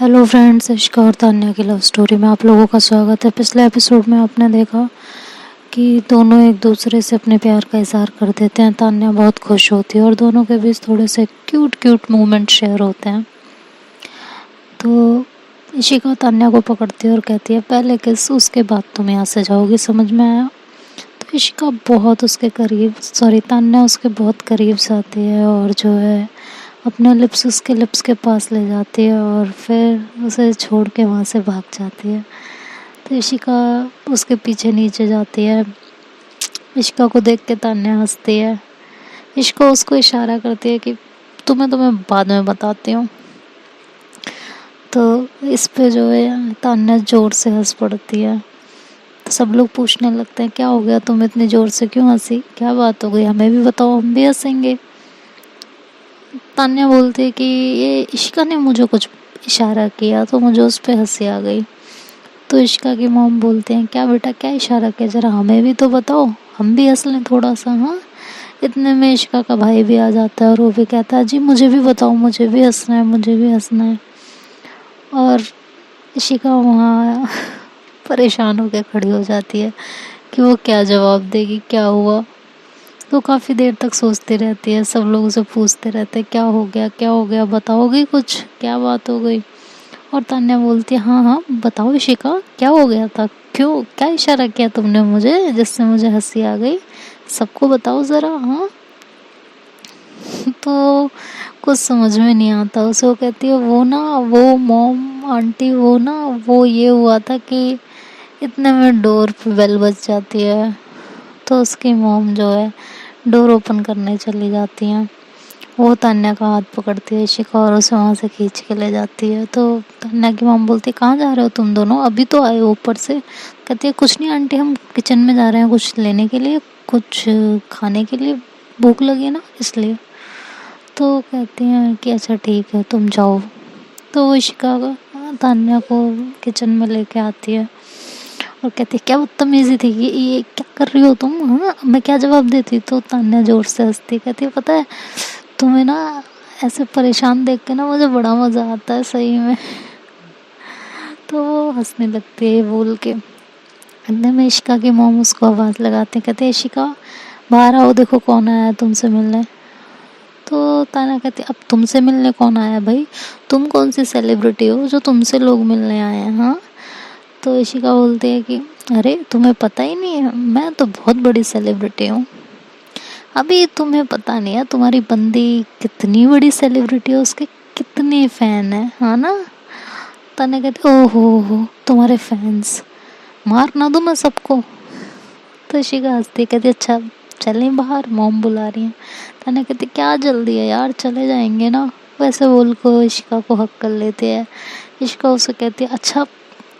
Hello friends, इश्का और तान्या की love story में आप लोगों का स्वागत है। पिछले एपिसोड में आपने देखा कि दोनों एक दूसरे से अपने प्यार का इजहार कर देते हैं। तान्या बहुत खुश होती है और दोनों के बीच थोड़े से क्यूट क्यूट मोमेंट शेयर होते हैं। तो इशिका तान्या को पकड़ती है और कहती है, पहले किस, उसके बाद तुम यहाँ से जाओगी, समझ में आया? तो इशिका बहुत उसके करीब, तान्या उसके बहुत करीब जाती है और जो है अपने लिप्स उसके लिप्स के पास ले जाती है और फिर उसे छोड़ के वहाँ से भाग जाती है। तो इशिका उसके पीछे नीचे जाती है। इशिका को देख के तान्या हंसती है। इशिका उसको इशारा करती है कि तुम्हें बाद में बताती हूँ। तो इस पे जो है तान्या ज़ोर से हंस पड़ती है। तो सब लोग पूछने लगते हैं, क्या हो गया, तुम इतनी ज़ोर से क्यों हंसी, क्या बात हो गई, हमें भी बताओ, हम भी हंसेंगे। तान्या बोलती है कि ये इशिका ने मुझे कुछ इशारा किया तो मुझे उस पर हंसी आ गई। तो इशिका की मॉम बोलते हैं, क्या बेटा, क्या इशारा किया, ज़रा हमें भी तो बताओ, हम भी हंस लें थोड़ा सा। हाँ, इतने में इशिका का भाई भी आ जाता है और वो भी कहता है, जी मुझे भी बताओ, मुझे भी हंसना है, मुझे भी हंसना है। और इशिका वहाँ परेशान होकर खड़ी हो जाती है कि वो क्या जवाब देगी, क्या हुआ। तो काफ़ी देर तक सोचती रहती है। सब लोग उसे पूछते रहते हैं, क्या हो गया, क्या हो गया, बताओगी कुछ, क्या बात हो गई। और तान्या बोलती है, हाँ हाँ बताओ इशिका, क्या हो गया था, क्यों, क्या इशारा किया तुमने मुझे जिससे मुझे हंसी आ गई, सबको बताओ ज़रा। हाँ तो कुछ समझ में नहीं आता उसे। वो कहती है, वो ना, वो मॉम आंटी, वो ना, वो ये हुआ था कि इतने में डोर पे बेल बज जाती है। तो उसकी मॉम जो है डोर ओपन करने चली जाती हैं। वो तान्या का हाथ पकड़ती है इशिका और उसे वहाँ से खींच के ले जाती है। तो तान्या की मॉम बोलती है, कहाँ जा रहे हो तुम दोनों, अभी तो आए हो ऊपर से। कहती है, कुछ नहीं आंटी, हम किचन में जा रहे हैं कुछ लेने के लिए, कुछ खाने के लिए, भूख लगी ना इसलिए। तो कहती हैं कि अच्छा ठीक है तुम जाओ। तो वो इशिका तान्या को किचन में लेके आती है और कहती है, क्या बदतमीजी थी, ये क्या कर रही हो तुम, हाँ मैं क्या जवाब देती। तो तान्या जोर से हंसती, कहती है, पता है तुम्हें ना ऐसे परेशान देख के ना मुझे बड़ा मज़ा आता है सही में। तो वो हंसने लगती है बोल के। इतने में इशिका की मॉम उसको आवाज़ लगाते हैं, कहते हैं, इशिका बाहर आओ, देखो कौन आया है तुमसे मिलने। तो तान्या कहती है, अब तुमसे मिलने कौन आया है भाई, तुम कौन सी सेलिब्रिटी हो जो तुमसे लोग मिलने आए हैं। हाँ तो इशिका बोलती है कि अरे तुम्हें पता ही नहीं है, मैं तो बहुत बड़ी सेलिब्रिटी हूँ। अभी तुम्हें पता नहीं है तुम्हारी बंदी कितनी बड़ी सेलिब्रिटी है, उसके कितने फैन है, हाँ ना। तने कहते, ओहो हो तुम्हारे फैंस, मार ना दूँ मैं सबको। तो इशिका हंसती, कहती अच्छा चलें बाहर, मॉम बुला रही हैं। तने कहती, क्या जल्दी है यार, चले जाएंगे ना। वैसे बोल को इशिका को हक कर लेते हैं। इशिका उसे कहती है, अच्छा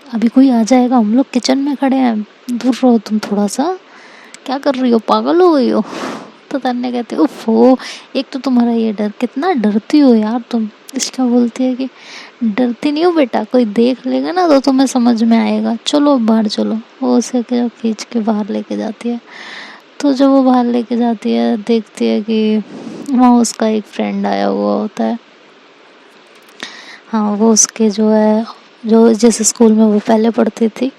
अभी कोई आ जाएगा, हम लोग किचन में खड़े हैं, दूर रहो तुम थोड़ा सा, क्या कर रही हो, पागल हो गई हो। तो तान्या कहती है, उफ हो, एक तो तुम्हारा ये डर, कितना डरती हो यार तुम। इसका बोलती है कि डरती नहीं हो बेटा, कोई देख लेगा ना तो तुम्हें समझ में आएगा, चलो बाहर चलो। वो उसे खींच के बाहर लेके जाती है। तो जब वो बाहर लेके जाती है देखती है कि वहाँ उसका एक फ्रेंड आया हुआ होता है। हाँ वो उसके जो है, जो जिस स्कूल में वो पहले पढ़ती थी,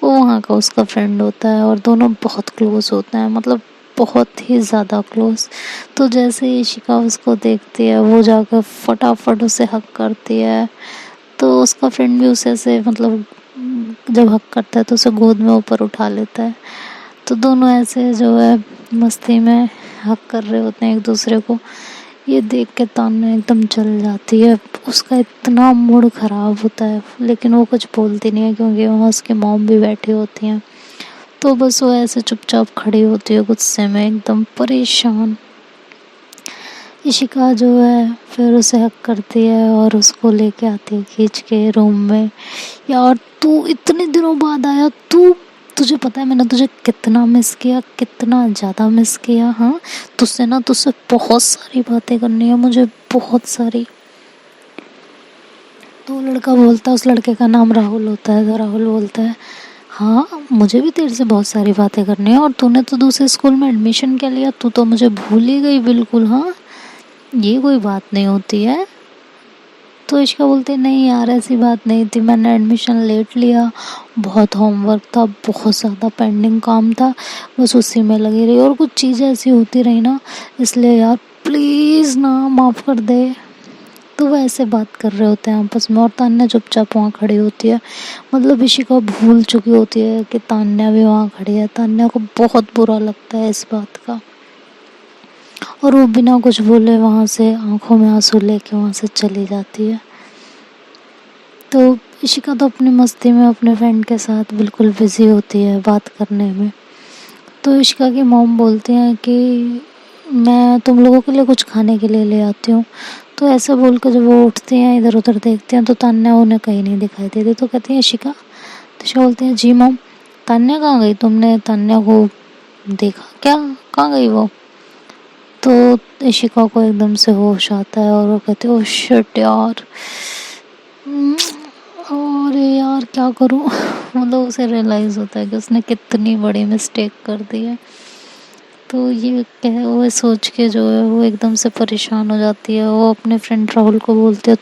वो वहाँ का उसका फ्रेंड होता है और दोनों बहुत क्लोज होते हैं, मतलब बहुत ही ज़्यादा क्लोज। तो जैसे ही इशिका उसको देखती है वो जाकर फटाफट उसे हक करती है। तो उसका फ्रेंड भी उसे से मतलब जब हक करता है तो उसे गोद में ऊपर उठा लेता है। तो दोनों ऐसे जो है मस्ती में हक कर रहे होते हैं एक दूसरे को। ये देख के तान्या एकदम जल जाती है, उसका इतना मूड ख़राब होता है, लेकिन वो कुछ बोलती नहीं है क्योंकि वहाँ उसकी मॉम भी बैठी होती हैं। तो बस वो ऐसे चुपचाप खड़ी होती है गुस्से में एकदम परेशान। इशिका जो है फिर उसे हक करती है और उसको लेके आती है खींच के रूम में। यार तू इतने दिनों बाद आया, तुझे पता है मैंने तुझे कितना मिस किया, कितना ज़्यादा मिस किया। हाँ तुझसे बहुत सारी बातें करनी है मुझे, बहुत सारी। तो लड़का बोलता है, उस लड़के का नाम राहुल होता है। तो राहुल बोलता है, हाँ मुझे भी तेरे से बहुत सारी बातें करनी है, और तूने तो दूसरे स्कूल में एडमिशन क्या लिया, तू तो मुझे भूल ही गई बिल्कुल। हाँ ये कोई बात नहीं होती है। तो इशिका बोलती है नहीं यार ऐसी बात नहीं थी, मैंने एडमिशन लेट लिया, बहुत होमवर्क था, बहुत ज़्यादा पेंडिंग काम था, बस उसी में लगी रही और कुछ चीज़ें ऐसी होती रही ना, इसलिए यार प्लीज़ ना माफ़ कर दे। तो वो ऐसे बात कर रहे होते हैं आपस में और तान्या चुपचाप वहाँ खड़ी होती है। मतलब इशिका भूल चुकी होती है कि तान्या भी वहाँ खड़ी है। तान्या को बहुत बुरा लगता है इस बात का और वो बिना कुछ बोले वहाँ से आंखों में आंसू लेके वहाँ से चली जाती है। तो इशिका तो अपनी मस्ती में अपने फ्रेंड के साथ बिल्कुल बिजी होती है बात करने में। तो इशिका की मॉम बोलती हैं कि मैं तुम लोगों के लिए कुछ खाने के लिए ले आती हूँ। तो ऐसा बोल कर जब वो उठती हैं इधर उधर देखती हैं तो तान्या उन्हें कहीं नहीं दिखाई देती। तो कहती है इशिका, तो इशिका बोलती है जी मॉम। तान्या कहाँ गई, तुमने तान्या को देखा क्या, कहाँ गई वो? तो इशिका को एकदम से होश आता है और वो कहती है ओह शिट यार, और यार क्या करूँ। मतलब उसे रियलाइज़ होता है कि उसने कितनी बड़ी मिस्टेक कर दी है। तो ये कह वो सोच के जो है वो एकदम से परेशान हो जाती है। वो अपने फ्रेंड राहुल को बोलती है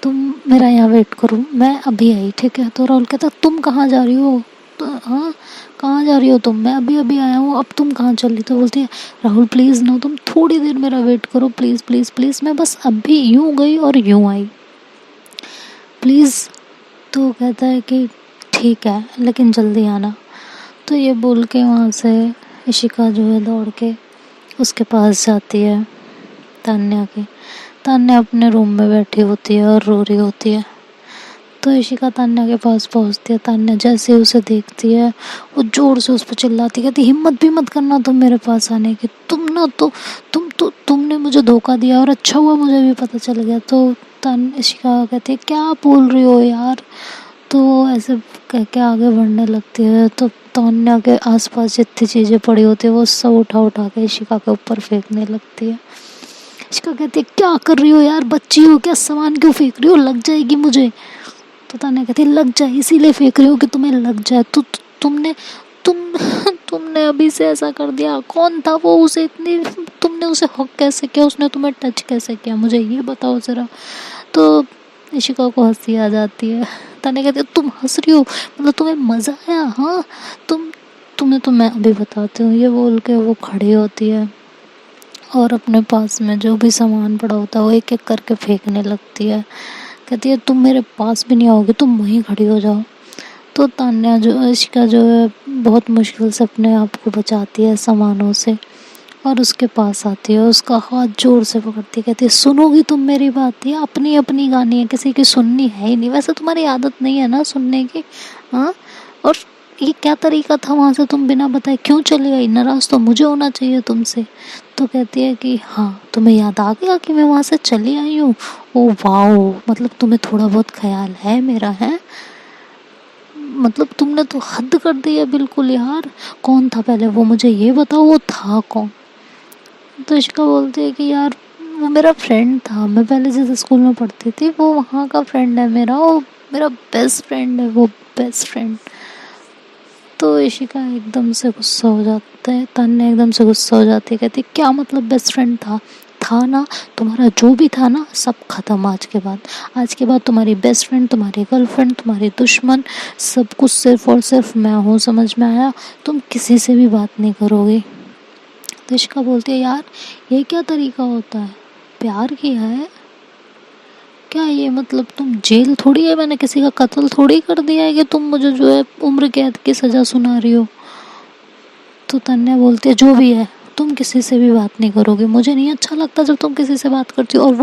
तुम मेरा यहाँ वेट करो, मैं अभी आई, ठीक है? तो राहुल कहता तुम कहाँ जा रही हो? तो हाँ कहाँ जा रही हो तुम? मैं अभी अभी आया हूँ, अब तुम कहाँ चल रही? तो बोलती है राहुल प्लीज़ ना, तुम थोड़ी देर मेरा वेट करो प्लीज़ प्लीज़ प्लीज़, मैं बस अभी यूँ गई और यूँ आई, प्लीज़। तो कहता है कि ठीक है लेकिन जल्दी आना। तो ये बोल के वहाँ से इशिका जो है दौड़ के उसके पास जाती है तान्या के। तान्या अपने रूम में बैठी होती है और रो रही होती है। तो इशिका तान्या के पास पहुंचती है। तान्या जैसे ही उसे देखती है वो जोर से उस पर चिल्लाती, कहती हिम्मत भी मत करना तुम मेरे पास आने की, तुम ना तो तुमने मुझे धोखा दिया और अच्छा हुआ मुझे भी पता चल गया। तो इशिका कहती है क्या बोल रही हो यार? तो ऐसे कह के आगे बढ़ने लगती है। तो तान्या के आसपास जितनी चीज़ें पड़ी होती है वो सब उठा उठा के इशिका के ऊपर फेंकने लगती है। इशिका कहती है क्या कर रही हो यार, बच्ची हो क्या, सामान क्यों फेंक रही हो, लग जाएगी मुझे। तो तान्या कहती है लग जाए इसीलिए फेंक रही हूँ कि तुम्हें लग जाए। तो तुमने तुम तुमने अभी से ऐसा कर दिया, कौन था वो, उसे इतनी तुमने उसे हक कैसे किया, उसने तुम्हें टच कैसे किया, मुझे ये बताओ ज़रा। तो इशिका को हंसी आ जाती है। तान्या कहती है तुम हंस रही हो, मतलब तुम्हें मज़ा आया? हाँ तुम्हें तो मैं अभी बताती हूँ। ये बोल के वो खड़ी होती है और अपने पास में जो भी सामान पड़ा होता है वो एक एक करके फेंकने लगती है। कहती है तुम मेरे पास भी नहीं आओगे, तुम वहीं खड़ी हो जाओ। तो तान्या जो इशिका जो है बहुत मुश्किल से अपने आप को बचाती है सामानों से और उसके पास आती है, उसका हाथ जोर से पकड़ती है, कहती है सुनोगी तुम मेरी बात? ये अपनी अपनी गानी है, किसी की सुननी है ही नहीं। वैसे तुम्हारी आदत नहीं है ना सुनने की, हाँ? और ये क्या तरीका था, वहाँ से तुम बिना बताए क्यों चली आई? नाराज़ तो मुझे होना चाहिए तुमसे। तो कहती है कि हाँ तुम्हें याद आ गया कि मैं वहाँ से चली आई हूँ? ओ वाओ, मतलब तुम्हें थोड़ा बहुत ख्याल है मेरा, है? मतलब तुमने तो हद कर दी है बिल्कुल यार। कौन था पहले वो, मुझे ये बताओ, वो था कौन? तो इशिका बोलती है कि यार वो मेरा फ्रेंड था, मैं पहले जिस स्कूल में पढ़ती थी वो वहाँ का फ्रेंड है मेरा, वो मेरा बेस्ट फ्रेंड है, वो बेस्ट फ्रेंड। तो इशिका एकदम से गुस्सा हो जाता है, तान्या एकदम से गुस्सा हो जाती है, कहती है क्या मतलब बेस्ट फ्रेंड था ना, तुम्हारा जो भी था ना सब खत्म आज के बाद तुम्हारी बेस्ट फ्रेंड, तुम्हारी गर्लफ्रेंड, तुम्हारी दुश्मन, सब कुछ सिर्फ और सिर्फ मैं हूँ, समझ में आया? तुम किसी से भी बात नहीं करोगी। तो इशिका बोलती है यार ये क्या तरीका होता है, प्यार किया है क्या ये? मतलब तुम जेल थोड़ी है, मैंने किसी का कत्ल थोड़ी कर दिया है कि तुम मुझे जो है उम्र कैद की सज़ा सुना रही हो। तो तान्या बोलती है जो भी है तुम किसी से भी बात नहीं करोगे, मुझे नहीं अच्छा लगता जब तुम किसी से बात करती हो। और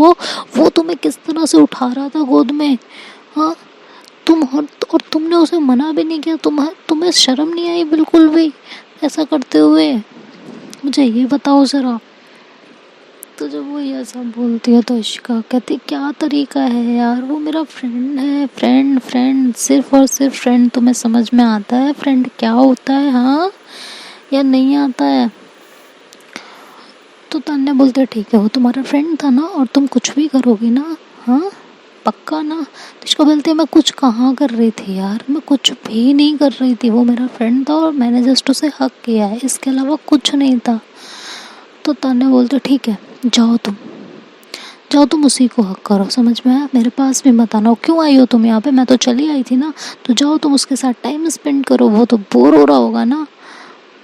वो तुम्हें किस तरह से उठा रहा था गोद में, हाँ? और तुमने उसे मना भी नहीं किया, तुम्हें शर्म नहीं आई बिल्कुल भी ऐसा करते हुए? मुझे ये बताओ ज़रा। तो जब वो ये सब बोलती है तो इशिका कहती क्या तरीका है यार, वो मेरा फ्रेंड है, फ्रेंड सिर्फ और सिर्फ फ्रेंड। तुम्हें समझ में आता है फ्रेंड क्या होता है, हाँ या नहीं आता है? तो तान्या बोलते है ठीक है वो तुम्हारा फ्रेंड था ना और तुम कुछ भी करोगी ना, हाँ पक्का ना? तो इशिका बोलती है मैं कुछ कहाँ कर रही थी यार, मैं कुछ भी नहीं कर रही थी, वो मेरा फ्रेंड था और मैंने जस्ट उसे हक किया है, इसके अलावा कुछ नहीं था। तो तान्या बोलते ठीक है जाओ तुम जाओ तुम उसी को हक करो, समझ में आया? मेरे पास भी मत आना। क्यों आई हो तुम यहाँ पे? मैं तो चली आई थी ना, तो जाओ तुम उसके साथ टाइम स्पेंड करो, वो तो बोर हो रहा होगा ना।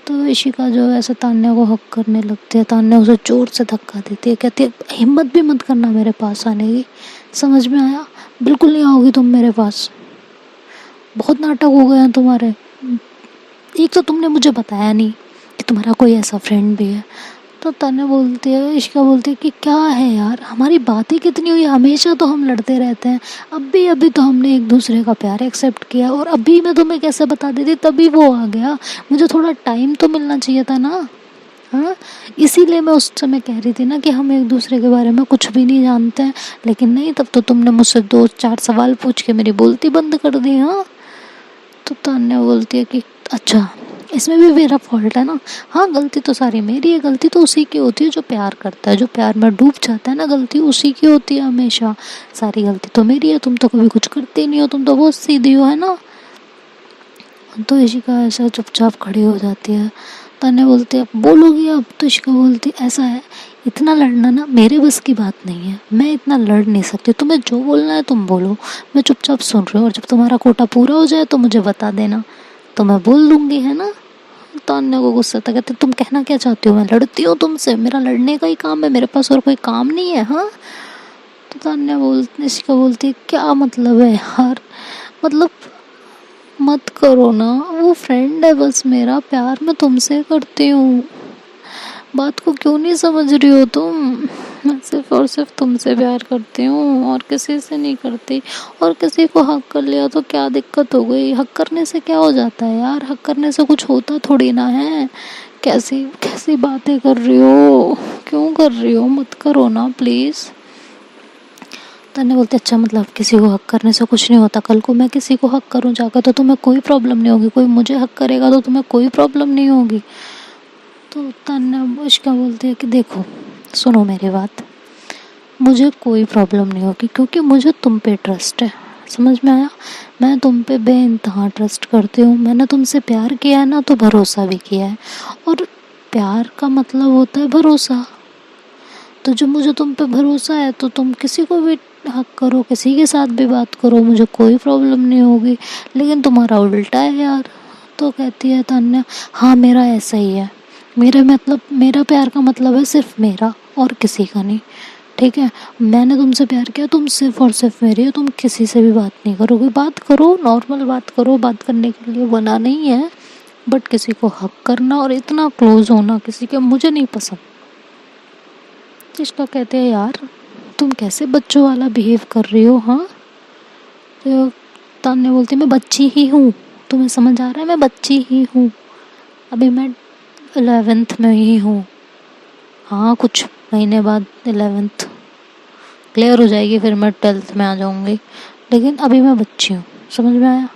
तो इशिका जो है ऐसे तान्या को हक करने लगती है। तान्या उसे जोर से धक्का देती है, कहती है हिम्मत भी मत करना मेरे पास आने की, समझ में आया? बिल्कुल नहीं आओगी तुम मेरे पास, बहुत नाटक हो गए हैं तुम्हारे। एक तो तुमने मुझे बताया नहीं कि तुम्हारा कोई ऐसा फ्रेंड भी है। तो तान्या बोलती है, इशिका बोलती है कि क्या है यार, हमारी बातें कितनी हुई, हमेशा तो हम लड़ते रहते हैं, अभी तो हमने एक दूसरे का प्यार एक्सेप्ट किया, और अभी मैं तुम्हें कैसे बता देती, तभी वो आ गया। मुझे थोड़ा टाइम तो मिलना चाहिए था ना। हाँ, इसीलिए मैं उस समय कह रही थी ना कि हम एक दूसरे के बारे में कुछ भी नहीं जानते हैं, लेकिन नहीं, तब तो तुमने मुझसे 2-4 सवाल पूछ के मेरी बोलती बंद कर दी। हाँ, तो तान्या बोलती है कि अच्छा, इसमें भी मेरा फॉल्ट है ना? हाँ, गलती तो सारी मेरी है, गलती तो उसी की होती है जो प्यार करता है, जो प्यार में डूब जाता है ना, गलती उसी की होती है हमेशा। सारी गलती तो मेरी है, तुम तो कभी कुछ करते ही नहीं हो, तुम तो बहुत सीधी हो, है ना? तो इशिका ऐसा चुपचाप खड़ी हो जाती है। तान्या बोलती है बोलोगी अब? तो इशिका बोलती ऐसा है, इतना लड़ना ना मेरे बस की बात नहीं है, मैं इतना लड़ नहीं सकती, तुम्हें जो बोलना है तुम बोलो, मैं चुपचाप सुन रही हूँ, और जब तुम्हारा कोटा पूरा हो जाए तो मुझे बता देना, तो मैं बोल दूंगी, है ना? तान्या को गुस्सा था, कहते तुम कहना क्या चाहती हो? मैं लड़ती हूँ तुमसे? मेरा लड़ने का ही काम है, मेरे पास और कोई काम नहीं है। हाँ, तो तान्या बोलती, इशिका बोलती है क्या मतलब है यार, मतलब मत करो ना, वो फ्रेंड है बस मेरा, प्यार मैं तुमसे करती हूँ, बात को क्यों नहीं समझ रही हो तुम? मैं सिर्फ और सिर्फ तुमसे प्यार करती हूँ और किसी से नहीं करती। और किसी को हक कर लिया तो क्या दिक्कत हो गई? हक करने से क्या हो जाता है यार? हक करने से कुछ होता थोड़ी ना है। कैसी कैसी बातें कर रही हो, क्यों कर रही हो? मत करो ना प्लीज़। तन्ने बोलते अच्छा, मतलब किसी को हक करने से कुछ नहीं होता, कल को मैं किसी को हक करूँ जाकर तो तुम्हें कोई प्रॉब्लम नहीं होगी, कोई मुझे हक करेगा तो तुम्हें कोई प्रॉब्लम नहीं होगी। तो तन्ने इश्का बोलती है कि देखो, सुनो मेरी बात, मुझे कोई प्रॉब्लम नहीं होगी क्योंकि मुझे तुम पे ट्रस्ट है, समझ में आया? मैं तुम पे बेइंतहा ट्रस्ट करती हूँ, मैंने तुमसे प्यार किया है ना, तो भरोसा भी किया है, और प्यार का मतलब होता है भरोसा। तो जो मुझे तुम पे भरोसा है तो तुम किसी को भी हक करो, किसी के साथ भी बात करो, मुझे कोई प्रॉब्लम नहीं होगी। लेकिन तुम्हारा उल्टा है यार। तो कहती है तान्या, हाँ मेरा ऐसा ही है, मेरा मतलब, मेरा प्यार का मतलब है सिर्फ मेरा और किसी का नहीं, ठीक है? मैंने तुमसे प्यार किया, तुम सिर्फ और सिर्फ मेरी हो, तुम किसी से भी बात नहीं करोगे। बात करो, नॉर्मल बात करो, बात करने के लिए बना नहीं है, बट किसी को हक करना और इतना क्लोज होना किसी के मुझे नहीं पसंद। जिसका कहते हैं यार, तुम कैसे बच्चों वाला बिहेव कर रही हो? हाँ, तो तान्या बोलती मैं बच्ची ही हूँ, तुम्हें समझ आ रहा है? मैं बच्ची ही हूँ, अभी मैं 11th में ही हूँ। हाँ, कुछ महीने बाद 11th क्लियर हो जाएगी, फिर मैं 12th में आ जाऊँगी, लेकिन अभी मैं बच्ची हूँ, समझ में आया?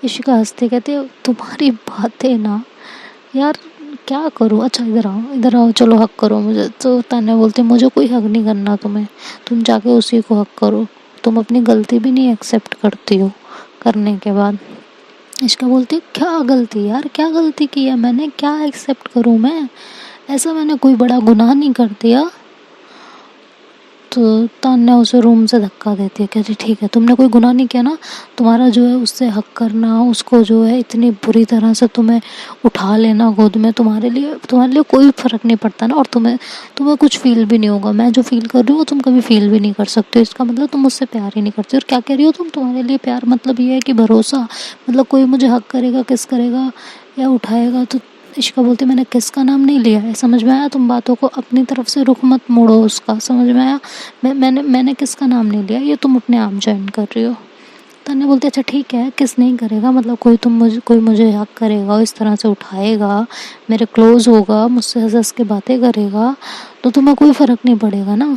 इशिका हंसते कहते तुम्हारी बातें ना यार, क्या करूँ? अच्छा इधर आओ, इधर आओ, चलो हक करो मुझे। तो तान्या बोलते मुझे कोई हक नहीं करना तुम्हें, तुम जाके उसी को हक करो, तुम अपनी गलती भी नहीं एक्सेप्ट करती हो करने के बाद। इसका बोलती क्या गलती यार, क्या गलती की है मैंने, क्या एक्सेप्ट करूँ मैं? ऐसा मैंने कोई बड़ा गुनाह नहीं कर दिया। तो तान्या उसे रूम से धक्का देती है, कहती ठीक है, तुमने कोई गुनाह नहीं किया ना, तुम्हारा जो है उससे हक करना, उसको जो है इतनी बुरी तरह से तुम्हें उठा लेना गोद में, तुम्हारे लिए कोई फ़र्क नहीं पड़ता ना, और तुम्हें कुछ फील भी नहीं होगा। मैं जो फील कर रही हूँ वो तुम कभी फील भी नहीं कर सकते, इसका मतलब तुम मुझसे प्यार ही नहीं करते। और क्या कह रही हो तुम? तुम्हारे लिए प्यार मतलब ये है कि भरोसा, मतलब कोई मुझे हक करेगा, किस करेगा या उठाएगा तो। इशिका बोलती मैंने किसका नाम नहीं लिया है, समझ में आया? तुम बातों को अपनी तरफ से रुख मत मोड़ो उसका, समझ में आया? मैंने किसका नाम नहीं लिया, ये तुम अपने आप ज्वाइन कर रही हो। तन्ने बोलते अच्छा ठीक है, किस नहीं करेगा, मतलब कोई मुझे हक करेगा, इस तरह से उठाएगा, मेरे क्लोज होगा, मुझसे हंस हंस के बातें करेगा, तो तुम्हें कोई फ़र्क नहीं पड़ेगा ना?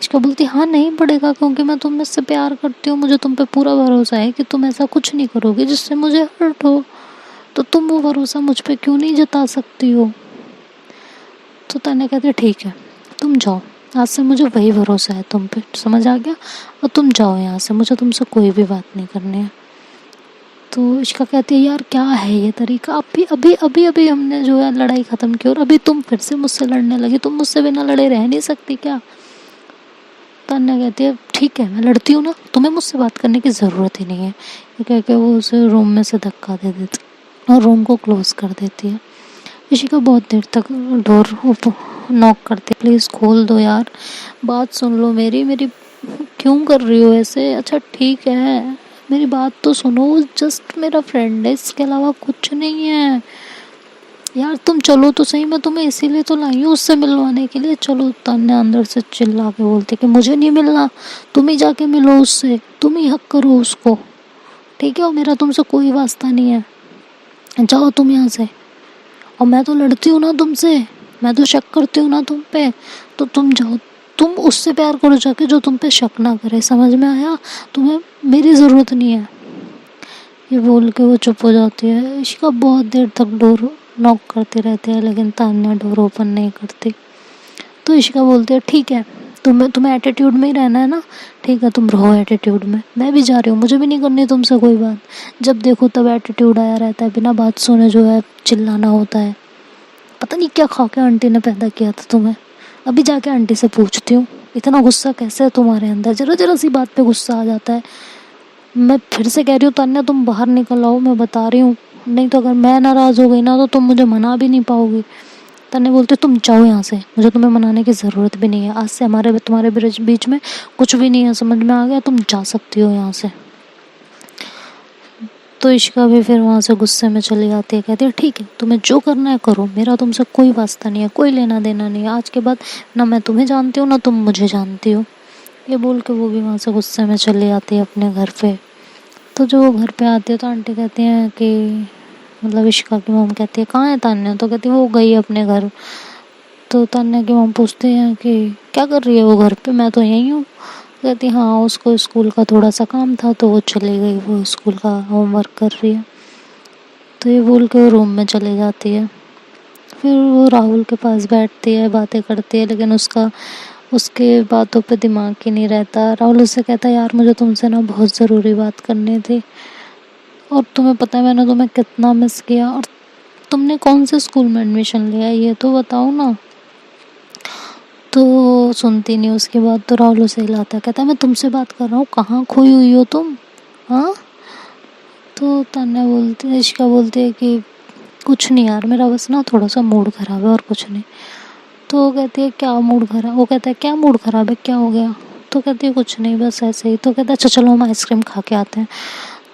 इशिका बोलती हाँ नहीं पड़ेगा, क्योंकि मैं तुम मुझसे प्यार करती हूँ, मुझे तुम पे पूरा भरोसा है कि तुम ऐसा कुछ नहीं करोगे जिससे मुझे हर्ट हो, तो तुम वो भरोसा मुझ पे क्यों नहीं जता सकती हो? तो तन्ने कहते ठीक है, तुम जाओ, आज से मुझे वही भरोसा है तुम पे, समझ आ गया? और तुम जाओ यहाँ से, मुझे तुमसे कोई भी बात नहीं करनी है। तो इश्का कहती है यार क्या है ये तरीका, अभी अभी अभी अभी हमने जो है लड़ाई ख़त्म की और अभी तुम फिर से मुझसे लड़ने लगी, तुम मुझसे बिना लड़े रह नहीं सकती क्या? तान्या कहती है ठीक है मैं लड़ती हूँ ना, तुम्हें मुझसे बात करने की ज़रूरत ही नहीं है। ये कह के वो उसे रूम में से धक्का दे देती और रूम को क्लोज़ कर देती है। इशिका बहुत देर तक डोर नॉक करती है, प्लीज़ खोल दो यार, बात सुन लो मेरी मेरी क्यों कर रही हो ऐसे? अच्छा ठीक है मेरी बात तो सुनो, जस्ट मेरा फ्रेंड है, इसके अलावा कुछ नहीं है यार, तुम चलो तो सही, मैं तुम्हें इसीलिए तो लाई हूँ उससे मिलवाने के लिए। चलो, तान्या अंदर से चिल्ला के बोलती कि मुझे नहीं मिलना, तुम ही जाके मिलो उससे, तुम ही हक करो उसको, ठीक है? और मेरा तुमसे कोई वास्ता नहीं है, जाओ तुम यहाँ से। और मैं तो लड़ती हूँ ना तुमसे, मैं तो शक करती हूँ ना तुम पे, तो तुम जाओ, तुम उससे प्यार करो जाके जो तुम पे शक ना करे, समझ में आया? तुम्हें मेरी ज़रूरत नहीं है। ये बोल के वो चुप हो जाती है। इशिका बहुत देर तक डोर नॉक करती रहती है लेकिन तान्या डोर ओपन नहीं करती। तो इशिका बोलती है ठीक है, तुम्हें एटीट्यूड में ही रहना है ना, ठीक है तुम रहो एटीट्यूड में, मैं भी जा रही हूँ, मुझे भी नहीं करनी तुमसे कोई बात। जब देखो तब एटीट्यूड आया रहता है, बिना बात सुने जो है चिल्लाना होता है। पता नहीं क्या खा के आंटी ने पैदा किया था तुम्हें, अभी जाके आंटी से पूछती हूँ इतना गुस्सा कैसे है तुम्हारे अंदर, जरा जरा सी बात पे गुस्सा आ जाता है। मैं फिर से कह रही हूँ तान्या, तुम बाहर निकल आओ, मैं बता रही हूँ, नहीं तो अगर मैं नाराज़ हो गई ना तो तुम मुझे मना भी नहीं पाओगी। तान्या बोलते तुम जाओ यहाँ से, मुझे तुम्हें मनाने की ज़रूरत भी नहीं है, आज से हमारे तुम्हारे बीच में कुछ भी नहीं है, समझ में आ गया? तुम जा सकती हो यहाँ से। तो इशिका भी फिर वहाँ से गुस्से में चली जाती है, कहती है ठीक है तुम्हें जो करना है करो, मेरा तुमसे कोई वास्ता नहीं है, कोई लेना देना नहीं है, आज के बाद ना मैं तुम्हें जानती हूँ ना तुम मुझे जानती हो। ये बोल के वो भी वहाँ से गुस्से में चली जाती है अपने घर पे। तो जो वो घर पे आती है तो आंटी कहती हैं कि मतलब इशिका की मॉम कहती है कहाँ है तान्या, तो कहती है वो गई अपने घर। तो तान्या की मॉम पूछते हैं कि क्या कर रही है वो घर पे, मैं तो यहीं हूँ। कहती हाँ उसको स्कूल का थोड़ा सा काम था तो वो चली गई, वो स्कूल का होमवर्क कर रही है। तो ये बोल के वो रूम में चली जाती है। फिर वो राहुल के पास बैठती है, बातें करती है, लेकिन उसके बातों पे दिमाग ही नहीं रहता। राहुल उससे कहता है यार मुझे तुमसे ना बहुत ज़रूरी बात करनी थी, और तुम्हें पता है मैंने तुम्हें कितना मिस किया, और तुमने कौन से स्कूल में एडमिशन लिया है ये तो बताओ ना। तो सुनती नहीं उसकी बात, तो राहुल उसे हिलाता है, कहता है मैं तुमसे बात कर रहा हूँ, कहाँ खोई हुई हो तुम? हाँ? तो तान्या बोलती है, इशिका बोलती है कि कुछ नहीं यार, मेरा बस ना थोड़ा सा मूड ख़राब है और कुछ नहीं। तो वो कहती है क्या मूड ख़राब, वो कहता है क्या मूड ख़राब है, क्या हो गया? तो कहती है कुछ नहीं बस ऐसे ही। तो कहता है अच्छा चलो हम आइसक्रीम खा के आते हैं।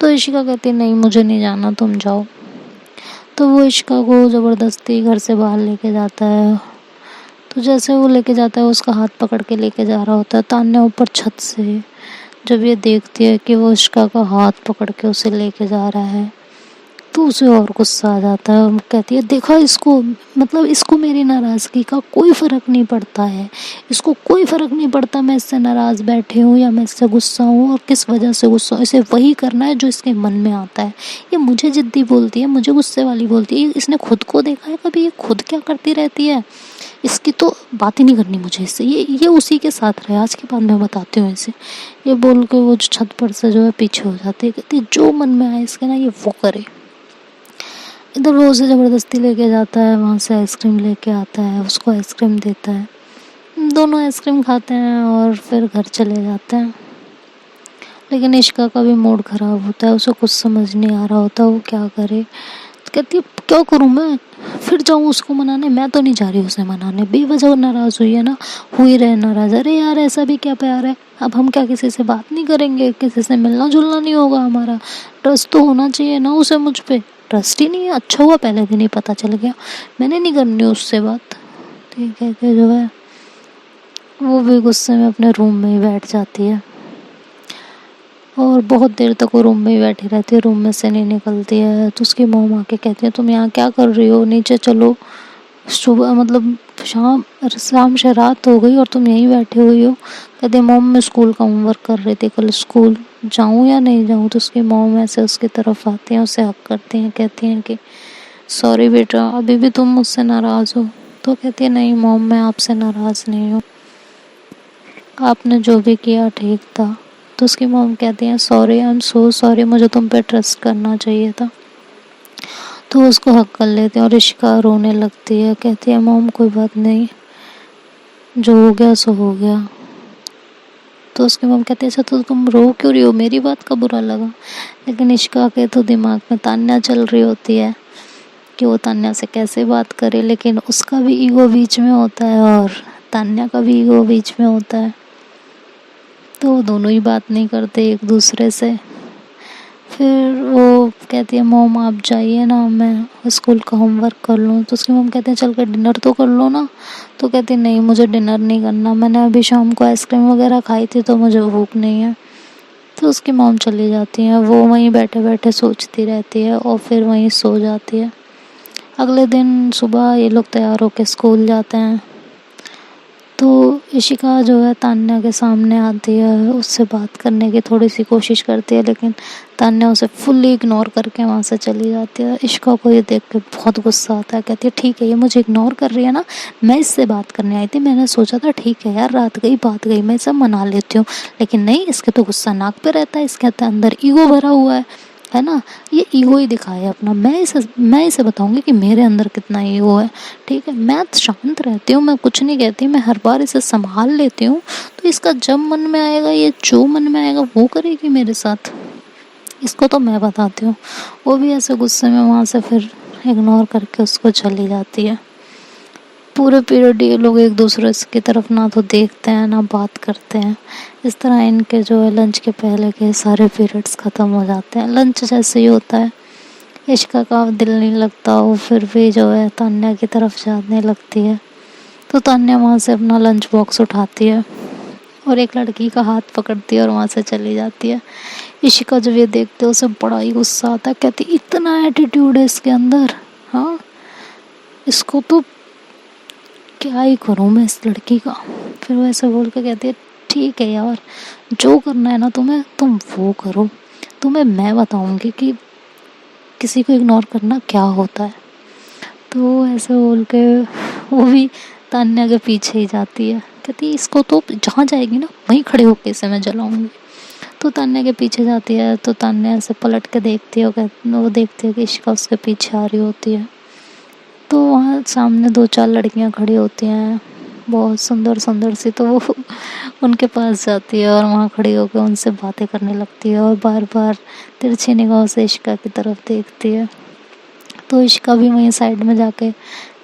तो इशिका कहती है नहीं मुझे नहीं जाना, तुम जाओ। तो वो इशिका को ज़बरदस्ती घर से बाहर लेके जाता है। तो जैसे वो लेके जाता है उसका हाथ पकड़ के लेके जा रहा होता है। तान्या ऊपर छत से जब ये देखती है कि वो इशिका का हाथ पकड़ के उसे लेके जा रहा है तो उसे और गुस्सा आ जाता है। वो कहती है देखा इसको, मतलब इसको मेरी नाराज़गी का कोई फ़र्क नहीं पड़ता है, इसको कोई फ़र्क नहीं पड़ता मैं इससे नाराज़ बैठी हूँ या मैं इससे गुस्सा हूँ और किस वजह से गुस्सा हूँ, इसे वही करना है जो इसके मन में आता है। ये मुझे ज़िद्दी बोलती है, मुझे गुस्से वाली बोलती है, इसने खुद को देखा है कभी ये खुद क्या करती रहती है? इसकी तो बात ही नहीं करनी मुझे इससे, ये उसी के साथ रहे, आज के बाद मैं बताती हूँ इसे। ये बोल के वो छत पर से जो है पीछे हो जाती है, कहती है जो मन में आए इसके ना ये वो करे। इधर वो उसे ज़बरदस्ती लेके जाता है, वहाँ से आइसक्रीम लेके आता है, उसको आइसक्रीम देता है, दोनों आइसक्रीम खाते हैं और फिर घर चले जाते हैं। लेकिन इशिका का भी मूड ख़राब होता है, उसे कुछ समझ नहीं आ रहा होता वो क्या करे। तो कहती है क्या करूँ मैं, फिर जाऊँ उसको मनाने? मैं तो नहीं जा रही उसे मनाने, बेवजह नाराज़ हुई है ना, हुई रहे नाराज़। अरे यार ऐसा भी क्या प्यार है, अब हम क्या किसी से बात नहीं करेंगे, किसी से मिलना जुलना नहीं होगा हमारा? ट्रस्ट तो होना चाहिए ना उसे मुझ पे, ट्रस्ट ही नहीं है। अच्छा हुआ पहले दिन ही पता चल गया, मैंने नहीं करनी उससे बात। ठीक है कि जो है वो भी गुस्से में अपने रूम में ही बैठ जाती है और बहुत देर तक वो रूम में ही बैठी रहती है, रूम में से नहीं निकलती है। तो उसकी मॉम आके कहती है तुम यहाँ क्या कर रही हो, नीचे चलो, सुबह मतलब शाम से रात हो गई और तुम यहीं बैठी हुई हो। कहती है मॉम मैं स्कूल का होमवर्क कर रही थी, कल स्कूल जाऊँ या नहीं जाऊँ? तो उसकी मॉम ऐसे उसकी तरफ आती हैं, उसे हक करती हैं, कहती हैं कि सॉरी बेटा अभी भी तुम मुझसे नाराज़ हो? तो कहती है नहीं मॉम मैं आपसे नाराज़ नहीं हूँ, आपने जो भी किया ठीक था। तो उसकी मॉम कहती हैं sorry, I am so sorry, मुझे तुम पे ट्रस्ट करना चाहिए था। तो वो उसको हक कर लेते हैं और इशिका रोने लगती है, कहती है मॉम कोई बात नहीं, जो हो गया सो हो गया। तो उसकी मम्मी कहती है अच्छा तो तुम रो क्यों रही हो, मेरी बात का बुरा लगा। लेकिन इशिका के तो दिमाग में तान्या चल रही होती है कि वो तान्या से कैसे बात करे, लेकिन उसका भी ईगो बीच में होता है और तान्या का भी ईगो बीच में होता है, तो वो दोनों ही बात नहीं करते एक दूसरे से। फिर वो कहती है मॉम आप जाइए ना, मैं स्कूल का होमवर्क कर लूँ। तो उसकी मॉम कहते हैं चल कर डिनर तो कर लो ना। तो कहती है नहीं मुझे डिनर नहीं करना, मैंने अभी शाम को आइसक्रीम वगैरह खाई थी तो मुझे भूख नहीं है। तो उसकी मॉम चली जाती है, वो वहीं बैठे बैठे सोचती रहती है और फिर वहीं सो जाती है। अगले दिन सुबह ये लोग तैयार होकर स्कूल जाते हैं, तो इशिका जो है तान्या के सामने आती है, उससे बात करने की थोड़ी सी कोशिश करती है, लेकिन तान्या उसे फुल्ली इग्नोर करके वहाँ से चली जाती है। इशिका को ये देख के बहुत गुस्सा आता है, कहती है ठीक है ये मुझे इग्नोर कर रही है ना, मैं इससे बात करने आई थी, मैंने सोचा था ठीक है यार रात गई बात गई मैं सब मना लेती हूँ, लेकिन नहीं इसके तो गुस्सा नाक पे रहता है, इसके अंदर ईगो भरा हुआ है ना, ये ईगो ही दिखाया अपना। मैं इसे बताऊंगी कि मेरे अंदर कितना ईगो है। ठीक है मैं शांत रहती हूँ, मैं कुछ नहीं कहती, मैं हर बार इसे संभाल लेती हूँ, तो इसका जब मन में आएगा ये जो मन में आएगा वो करेगी मेरे साथ, इसको तो मैं बताती हूँ। वो भी ऐसे गुस्से में वहाँ से फिर इग्नोर करके उसको चली जाती है। पूरे पीरियड ये लोग एक दूसरे की तरफ ना तो देखते हैं ना बात करते हैं। इस तरह इनके जो है लंच के पहले के सारे पीरियड्स ख़त्म हो जाते हैं। लंच जैसे ही होता है इशिका का दिल नहीं लगता, वो फिर भी जो है तान्या की तरफ जाने लगती है। तो तान्या वहाँ से अपना लंच बॉक्स उठाती है और एक लड़की का हाथ पकड़ती है और वहाँ से चली जाती है। इशिका जब ये देखते है उसे बड़ा ही गुस्सा आता है, कहती इतना एटीट्यूड है इसके अंदर, हाँ इसको तो क्या ही करूँ मैं इस लड़की का। फिर वो ऐसे बोल के कहती है ठीक है यार जो करना है ना तुम्हें तुम वो करो, तुम्हें मैं बताऊंगी कि किसी को इग्नोर करना क्या होता है। तो ऐसे बोल के वो भी तान्या के पीछे ही जाती है, कहती है इसको तो जहाँ जाएगी ना वहीं खड़े होके इसे मैं जलाऊंगी। तो तान्या के पीछे जाती है, तो तान्या ऐसे पलट के देखती है, वो देखती है कि इशिका उसके पीछे आ रही होती है। तो वहाँ सामने 2-4 लड़कियाँ खड़ी होती हैं बहुत सुंदर सुंदर सी, तो वो उनके पास जाती है और वहाँ खड़ी होकर उनसे बातें करने लगती है और बार बार तिरछी निगाहों से इशिका की तरफ देखती है। तो इशिका भी वहीं साइड में जाके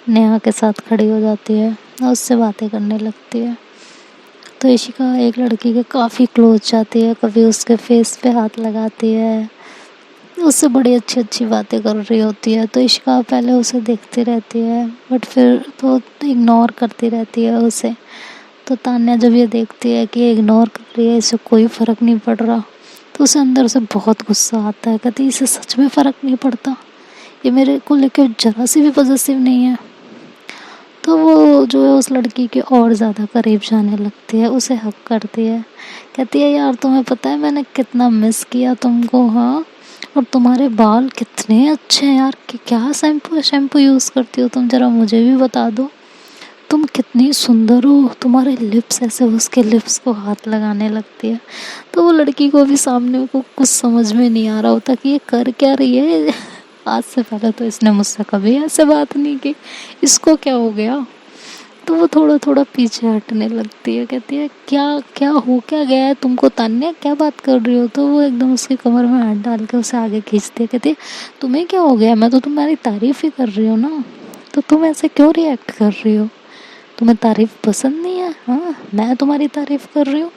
नेहा के साथ खड़ी हो जाती है और उससे बातें करने लगती है। तो इशिका एक लड़की के काफ़ी क्लोज जाती है, कभी उसके फेस पे हाथ लगाती है, उससे बड़ी अच्छी अच्छी बातें कर रही होती है। तो इशिका पहले उसे देखती रहती है बट फिर तो इग्नोर करती रहती है उसे। तो तान्या जब ये देखती है कि ये इग्नोर कर रही है, इसे कोई फ़र्क नहीं पड़ रहा, तो उसे अंदर से बहुत गुस्सा आता है, कहती इसे सच में फ़र्क नहीं पड़ता, ये मेरे को लेकर ज़रा सी भी पॉजिटिव नहीं है। तो वो जो है उस लड़की के और ज़्यादा करीब जाने लगती है, उसे हक करती है, कहती है यार तुम्हें पता है मैंने कितना मिस किया तुमको, हाँ और तुम्हारे बाल कितने अच्छे हैं यार, कि क्या शैम्पू यूज़ करती हो तुम, ज़रा मुझे भी बता दो, तुम कितनी सुंदर हो, तुम्हारे लिप्स ऐसे, उसके लिप्स को हाथ लगाने लगती है। तो वो लड़की को भी सामने को कुछ समझ में नहीं आ रहा होता कि ये कर क्या रही है। आज से पहले तो इसने मुझसे कभी ऐसे बात नहीं की, इसको क्या हो गया। तो वो थोड़ा थोड़ा पीछे हटने लगती है, कहती है क्या क्या हो क्या गया है तुमको तान्या, क्या बात कर रही हो। तो वो एकदम उसकी कमर में हाथ डाल के उसे आगे खींचती है, कहती है तुम्हें क्या हो गया, मैं तो तुम्हारी तारीफ़ ही कर रही हूँ ना, तो तुम ऐसे क्यों रिएक्ट कर रही हो, तुम्हें तारीफ़ पसंद नहीं है, हाँ मैं तुम्हारी तारीफ़ कर रही हूँ।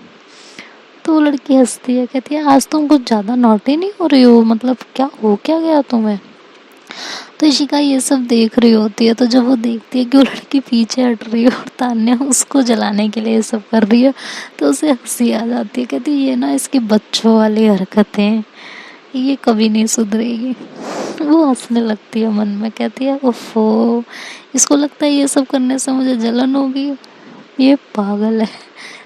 तो वो लड़की हंसती है, कहती है आज तुम कुछ ज़्यादा नॉटी नहीं हो रही हो, मतलब क्या हो क्या गया तुम्हें। तो इशिका ये सब देख रही होती है, तो जब वो देखती है कि वो लड़की पीछे हट रही है और तान्या उसको जलाने के लिए ये सब कर रही है, तो उसे हंसी आ जाती है, कहती है ये ना इसकी बच्चों वाली हरकतें, ये कभी नहीं सुधरेगी। वो हंसने लगती है मन में, कहती है ओफो इसको लगता है ये सब करने से मुझे जलन होगी, ये पागल है,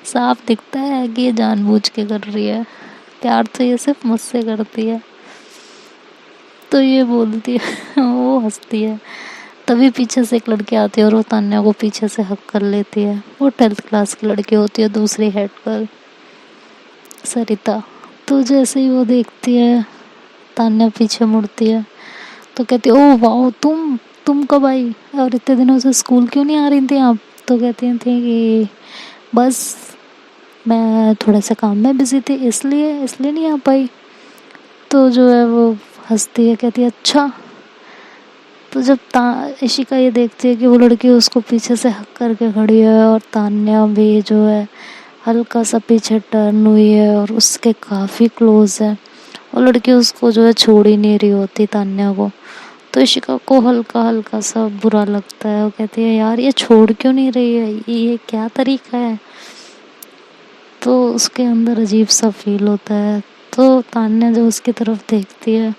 साफ दिखता है कि ये जानबूझ के कर रही है, प्यार तो ये सिर्फ मुझसे करती है। तो ये बोलती है वो हंसती है। तभी पीछे से एक लड़की आती है और वो तान्या को पीछे से हक कर लेती है। वो 12th क्लास की लड़की होती है, दूसरी हेड गर्ल सरिता। तो जैसे ही वो देखती है तान्या पीछे मुड़ती है तो कहती है ओह वाह तुम कब आई और इतने दिनों से स्कूल क्यों नहीं आ रही थी आप। तो कहती थी कि बस मैं थोड़ा सा काम में बिजी थी, इसलिए नहीं आ पाई। तो जो है वो हंसती है, कहती है अच्छा। तो जब इशिका ये देखती है कि वो लड़की उसको पीछे से हक करके खड़ी है और तान्या भी जो है हल्का सा पीछे टर्न हुई है और उसके काफ़ी क्लोज है, और लड़की उसको जो है छोड़ ही नहीं रही होती तान्या को। तो इशिका को हल्का हल्का सा बुरा लगता है, वो कहती है यार ये छोड़ क्यों नहीं रही है, ये क्या तरीका है। तो उसके अंदर अजीब सा फील होता है। तो तान्या जब उसकी तरफ देखती है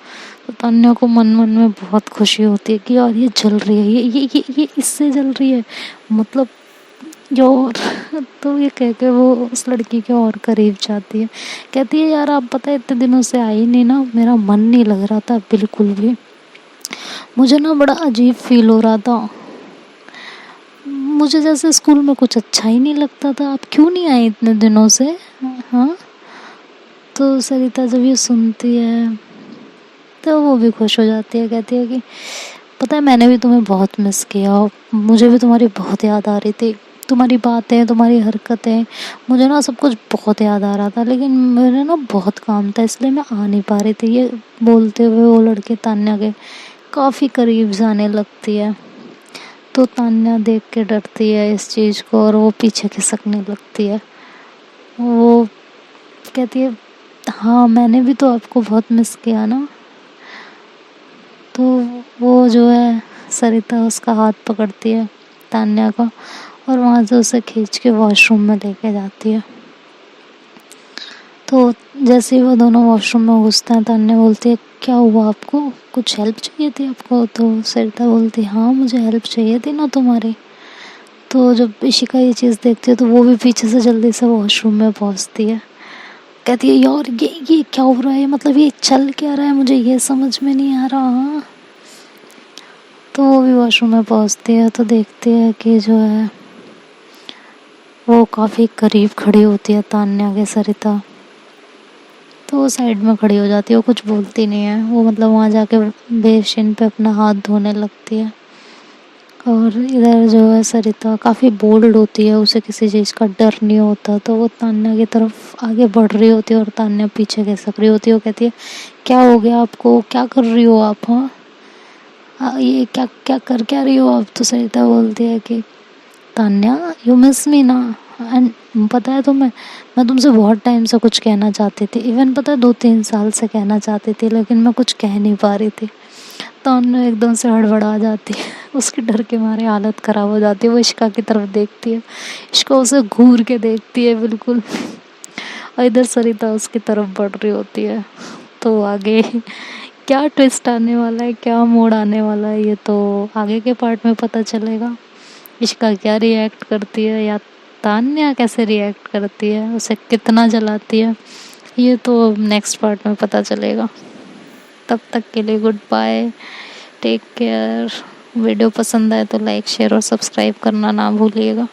तो तान्या को मन मन में बहुत खुशी होती है कि यार ये जल रही है, ये इससे जल रही है, मतलब जो और तो ये कह के वो उस लड़की के और करीब जाती है। कहती है यार आप पता है इतने दिनों से आई नहीं ना, मेरा मन नहीं लग रहा था बिल्कुल भी, मुझे ना बड़ा अजीब फील हो रहा था, मुझे जैसे स्कूल में कुछ अच्छा ही नहीं लगता था, आप क्यों नहीं आए इतने दिनों से। हाँ। तो सरिता जब ये सुनती है तो वो भी खुश हो जाती है, कहती है कि पता है मैंने भी तुम्हें बहुत मिस किया, मुझे भी तुम्हारी बहुत याद आ रही थी, तुम्हारी बातें तुम्हारी हरकतें, मुझे ना सब कुछ बहुत याद आ रहा था, लेकिन मेरे ना बहुत काम था इसलिए मैं आ नहीं पा रही थी। ये बोलते हुए वो लड़के तान्या के काफ़ी करीब जाने लगती है। तो तान्या देख के डरती है इस चीज़ को और वो पीछे खिसकने लगती है। वो कहती है हाँ मैंने भी तो आपको बहुत मिस किया ना। तो वो जो है सरिता उसका हाथ पकड़ती है तान्या का और वहाँ से उसे खींच के वॉशरूम में लेके जाती है। तो जैसे ही वो दोनों वॉशरूम में घुसते हैं तान्या बोलती है क्या हुआ आपको, कुछ हेल्प चाहिए थी आपको। तो सरिता बोलती है हाँ मुझे हेल्प चाहिए थी ना तुम्हारी। तो जब इशिका ये चीज़ देखती है तो वो भी पीछे से जल्दी से वॉशरूम में पहुंचती है। कहती है यार ये क्या हो रहा है, मतलब ये चल क्या रहा है, मुझे ये समझ में नहीं आ रहा। तो वो भी वॉशरूम में पहुंचती है तो देखती है कि जो है वो काफ़ी करीब खड़ी होती है तान्या के सरिता। तो वो साइड में खड़ी हो जाती है, वो कुछ बोलती नहीं है, वो मतलब वहाँ जाके बेसिन पे अपना हाथ धोने लगती है। और इधर जो है सरिता काफ़ी बोल्ड होती है, उसे किसी चीज़ का डर नहीं होता, तो वो तान्या की तरफ आगे बढ़ रही होती है और तान्या पीछे खिसक रही होती है। वो कहती है क्या हो गया आपको, क्या कर रही हो आप। हाँ ये क्या क्या कर क्या रही हो आप। तो सरिता बोलती है कि तान्या यू मिस मी ना, एंड पता है तुम्हें मैं तुमसे बहुत टाइम से कुछ कहना चाहती थी, इवन पता है 2-3 साल से कहना चाहती थी, लेकिन मैं कुछ कह नहीं पा रही थी। तान्या एकदम से हड़बड़ा जाती है, उसके डर के मारे हालत ख़राब हो जाती है। वो इश्का की तरफ देखती है, इश्का उसे घूर के देखती है बिल्कुल, और इधर सरिता उसकी तरफ बढ़ रही होती है। तो आगे क्या ट्विस्ट आने वाला है, क्या मोड़ आने वाला है, ये तो आगे के पार्ट में पता चलेगा। इश्का क्या रिएक्ट करती है या तान्या कैसे रिएक्ट करती है, उसे कितना जलाती है, ये तो नेक्स्ट पार्ट में पता चलेगा। तब तक के लिए good bye, take care. Video पसंद आए तो लाइक शेयर और सब्सक्राइब करना ना भूलिएगा।